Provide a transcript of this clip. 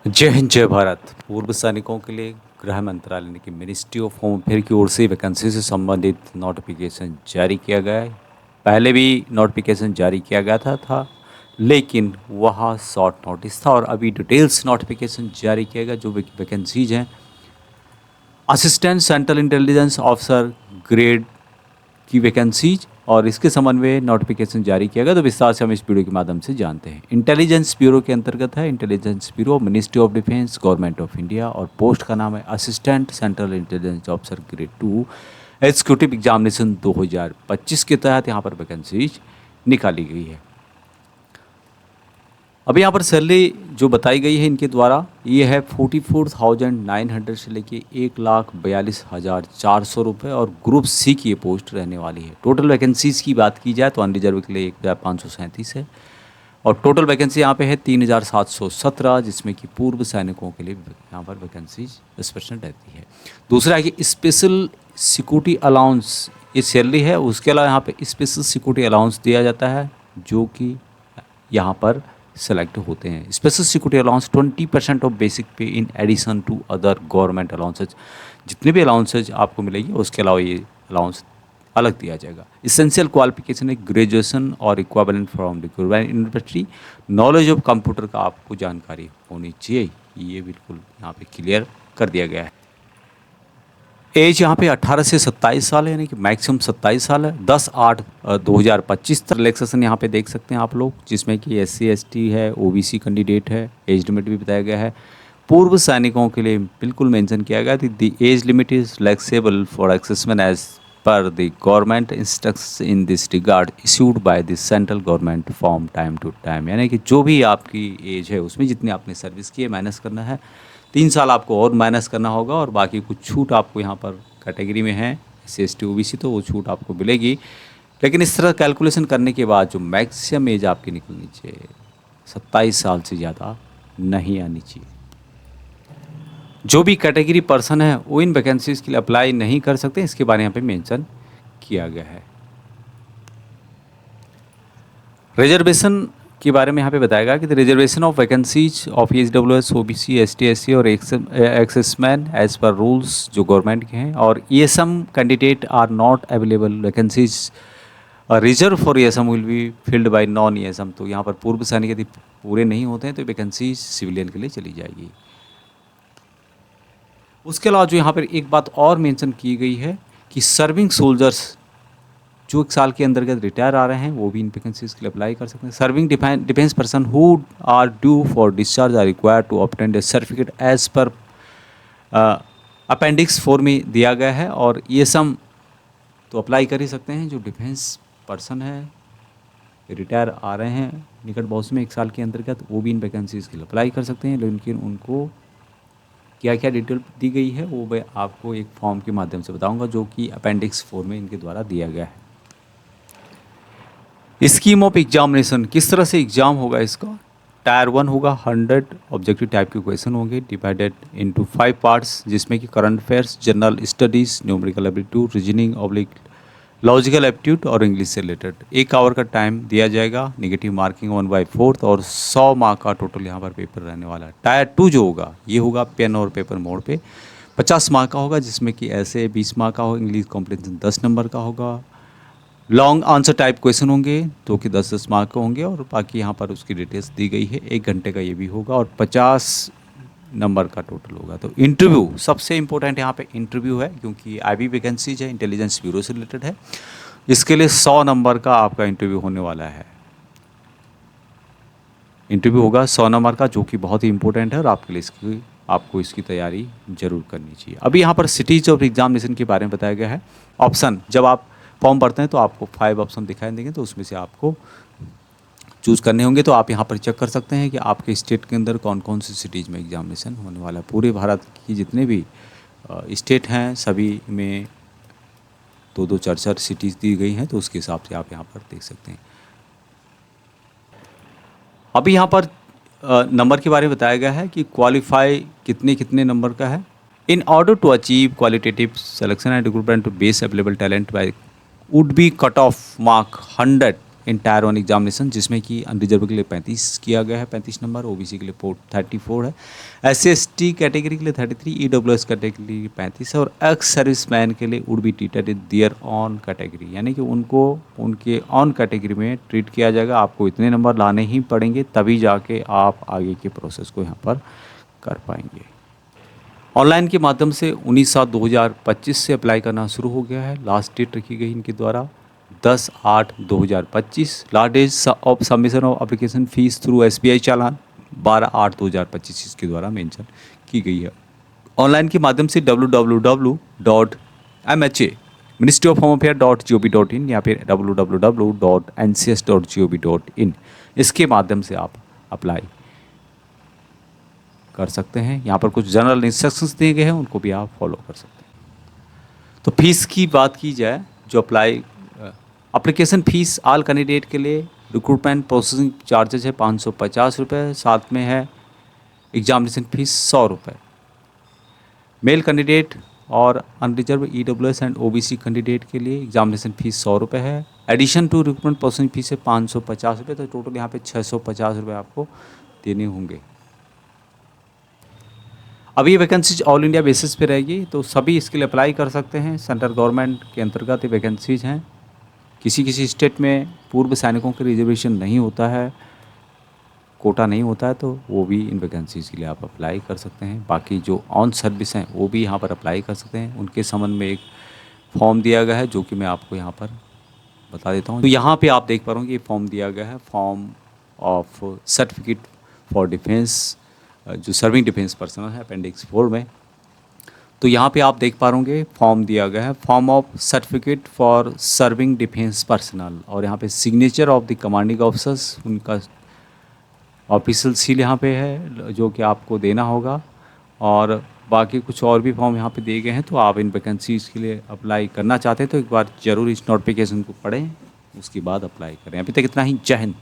जय हिंद जय भारत। पूर्व सैनिकों के लिए गृह मंत्रालय यानी कि मिनिस्ट्री ऑफ होम अफेयर की ओर से वैकेंसी से संबंधित नोटिफिकेशन जारी किया गया है। पहले भी नोटिफिकेशन जारी किया गया था, लेकिन वह शॉर्ट नोटिस था और अभी डिटेल्स नोटिफिकेशन जारी किया गया। जो वैकेंसीज हैं, assistant central intelligence officer grade की वैकेंसीज और इसके संबंध में नोटिफिकेशन जारी किया गया। तो विस्तार से हम इस वीडियो के माध्यम से जानते हैं। इंटेलिजेंस ब्यूरो के अंतर्गत है। Intelligence bureau, ministry of defence, government of India, और पोस्ट का नाम है assistant central intelligence officer grade 2। Executive examination 2025 के तहत यहाँ पर वैकेंसीज निकाली गई है। अभी यहाँ पर सैलरी जो बताई गई है इनके द्वारा, ये है 44,900 से लेके 1,42,400 रुपये, और ग्रुप सी की ये पोस्ट रहने वाली है। टोटल वैकेंसीज़ की बात की जाए तो अनरिजर्व के लिए 1,537 है, और टोटल वैकेंसी यहाँ पे है 3,717, जिसमें कि पूर्व सैनिकों के लिए यहाँ पर वैकेंसीज 10% रहती है। दूसरा है कि स्पेशल सिक्योरिटी अलाउंस, ये सैलरी है। उसके अलावा यहाँ पे स्पेशल सिक्योरिटी अलाउंस दिया जाता है, जो कि यहाँ पर सेलेक्ट होते हैं। Special security allowance 20% of basic pay in addition to other government allowances. जितने भी अलाउंसेज आपको मिलेगी उसके अलावा ये अलाउंस अलग दिया जाएगा। इसेंशियल क्वालिफिकेशन है ग्रेजुएशन और equivalent from the government university. Knowledge of computer का आपको जानकारी होनी चाहिए, ये बिल्कुल यहाँ पे क्लियर कर दिया गया है। एज यहाँ पे 18 से 27 साल है, यानी कि मैक्सिमम 27 साल है। 10/8/2025 तक रिलैक्सेशन यहाँ पे देख सकते हैं आप लोग, जिसमें कि SC ST है, OBC कैंडिडेट है। एज लिमिट भी बताया गया है। पूर्व सैनिकों के लिए बिल्कुल मेंशन किया गया कि the age limit is flexible for एक्सेसमेंट as per the government instruction in this regard issued by the central government from time to time. यानी कि जो भी आपकी एज है उसमें जितनी आपने सर्विस की है माइनस करना है। 3 साल आपको और माइनस करना होगा, और बाकी कुछ छूट आपको यहाँ पर कैटेगरी में है SC ST OBC, तो वो छूट आपको मिलेगी। लेकिन इस तरह कैलकुलेशन करने के बाद जो मैक्सिमम एज आपकी निकलनी चाहिए 27 साल से ज़्यादा नहीं आनी चाहिए। जो भी कैटेगरी पर्सन है वो इन वैकेंसीज़ के लिए अप्लाई नहीं कर सकते, इसके बारे में यहाँ पे मेंशन किया गया है। रिजर्वेशन के बारे में यहाँ पे बताया गया कि the reservation of vacancies of EWS OBC ST SC और एक्सेसमैन एज पर रूल्स जो गवर्नमेंट के हैं, और ESM candidate are not available vacancies reserve for ESM will be filled by non ESM। तो यहाँ पर पूर्व सैनिक यदि पूरे नहीं होते हैं तो वैकेंसीज सिविलियन के लिए चली जाएगी। उसके अलावा जो यहाँ पर एक बात और मेंशन की गई है कि सर्विंग सोल्जर्स जो 1 साल के अंतर्गत रिटायर आ रहे हैं वो भी इन वैकेंसीज के लिए अप्लाई कर सकते हैं। Serving defence person who are due for discharge are required to obtain a certificate as per appendix 4 में दिया गया है, और ये सम तो अप्लाई कर ही सकते हैं। जो डिफेंस पर्सन है रिटायर आ रहे हैं निकट भविष्य में 1 साल के अंतर्गत, वो भी इन वैकेंसीज के लिए अप्लाई कर सकते हैं। लेकिन उनको क्या क्या डिटेल दी गई है वो मैं आपको एक फॉर्म के माध्यम से बताऊंगा, जो कि अपेंडिक्स 4 में इनके द्वारा दिया गया है। स्कीम ऑफ एग्जामिनेशन, किस तरह से एग्जाम होगा इसका। टायर 1 होगा, 100 ऑब्जेक्टिव टाइप के क्वेश्चन होंगे डिवाइडेड इनटू 5 पार्ट्स, जिसमें कि current affairs, general studies, numerical aptitude, reasoning oblique logical aptitude और इंग्लिश से रिलेटेड। 1 आवर का टाइम दिया जाएगा। नेगेटिव मार्किंग 1/4 और 100 मार्क का टोटल यहाँ पर पेपर रहने वाला है। टायर 2 जो होगा ये होगा पेन और पेपर मोड पे, 50 मार्क का होगा, जिसमें कि ऐसे 20 मार्क का होगा, इंग्लिश कॉम्प्रिहेंशन 10 नंबर का होगा। लॉन्ग आंसर टाइप क्वेश्चन होंगे जो कि 10-10 मार्क के होंगे, और बाकी यहाँ पर उसकी डिटेल्स दी गई है। 1 घंटे का ये भी होगा, और 50 नंबर का टोटल होगा। तो इंटरव्यू सबसे इंपॉर्टेंट यहाँ पे इंटरव्यू है, क्योंकि IB वैकेंसीज है, इंटेलिजेंस ब्यूरो से रिलेटेड है। इसके लिए 100 नंबर का आपका इंटरव्यू होने वाला है। इंटरव्यू होगा 100 नंबर का, जो कि बहुत ही इंपॉर्टेंट है, और आपको इसकी तैयारी जरूर करनी चाहिए। अभी यहाँ पर सिटीज ऑफ एग्जामिनेशन के बारे में बताया गया है। ऑप्शन, जब आप फॉर्म भरते हैं तो आपको 5 ऑप्शन दिखाई देंगे, तो उसमें से आपको चूज़ करने होंगे। तो आप यहाँ पर चेक कर सकते हैं कि आपके स्टेट के अंदर कौन कौन सी सिटीज़ में एग्जामिनेशन होने वाला है। पूरे भारत की जितने भी स्टेट हैं सभी में 2-2 4-4 सिटीज़ दी गई हैं, तो उसके हिसाब से आप यहाँ पर देख सकते हैं। अभी यहाँ पर नंबर के बारे में बताया गया है कि क्वालिफाई कितने कितने नंबर का है। In order to achieve qualitative selection and recruitment to base available talent by would be cut off mark 100 in tier 1 examination, जिसमें कि अनरिजर्व के लिए 35 किया गया है, 35 नंबर, ओबीसी के लिए 34 है, SC/ST कैटेगरी के लिए 33, EWS कैटेगरी के लिए 35 है, और एक्स सर्विसमैन के लिए would be treated in their on category, यानी कि उनको उनके ऑन कैटेगरी में ट्रीट किया जाएगा। आपको इतने नंबर लाने ही पड़ेंगे, तभी जाके आप आगे के प्रोसेस को यहाँ पर कर पाएंगे। ऑनलाइन के माध्यम से 19/7/2025 से अप्लाई करना शुरू हो गया है। लास्ट डेट रखी गई इनके द्वारा 10/8/2025। Last date of submission of application fees through SBI चालान 12/8/2025 इसके द्वारा मेंशन की गई है। ऑनलाइन के माध्यम से www.mha मिनिस्ट्री ऑफ होम अफेयर.gov.in या फिर www.ncs.gov.in इसके माध्यम से आप अप्लाई कर सकते हैं। यहाँ पर कुछ जनरल इंस्ट्रक्शंस दिए गए हैं, उनको भी आप फॉलो कर सकते हैं। तो फीस की बात की जाए, जो एप्लीकेशन फ़ीस ऑल कैंडिडेट के लिए रिक्रूटमेंट प्रोसेसिंग चार्जेस है 550 रुपये, साथ में है एग्जामिनेशन फ़ीस 100 रुपये। मेल कैंडिडेट और unreserved EWS and OBC candidate के लिए एग्जामिनेशन फ़ीस 100 रुपये है। Addition to recruitment processing fees है 550 रुपये, तो टोटल यहाँ पे 650 रुपये आपको देने होंगे। अब ये वैकेंसीज ऑल इंडिया बेसिस पे रहेगी, तो सभी इसके लिए अप्लाई कर सकते हैं। सेंट्रल गवर्नमेंट के अंतर्गत ये वैकेंसीज हैं। किसी स्टेट में पूर्व सैनिकों के रिजर्वेशन नहीं होता है, कोटा नहीं होता है, तो वो भी इन वैकेंसीज़ के लिए आप अप्लाई कर सकते हैं। बाकी जो ऑन सर्विस हैं वो भी यहाँ पर अप्लाई कर सकते हैं। उनके संबंध में एक फॉर्म दिया गया है, जो कि मैं आपको यहाँ पर बता देता हूँ। तो यहाँ पे आप देख पा रहे हो कि ये फॉर्म दिया गया है, form of certificate for defence, जो सर्विंग डिफेंस पर्सनल है, अपेंडिक्स 4 में। तो यहाँ पे आप देख पा रहे फॉर्म दिया गया है, form of certificate for serving defence personnel, और यहाँ पे signature of the commanding officers, उनका ऑफिशियल सील यहाँ पे है, जो कि आपको देना होगा। और बाकी कुछ और भी फॉर्म यहाँ पे दिए गए हैं। तो आप इन वैकेंसीज़ के लिए अप्लाई करना चाहते हैं तो एक बार ज़रूर इस नोटिफिकेशन को पढ़ें, उसके बाद अप्लाई करें। अभी तक इतना ही। जय हिंद।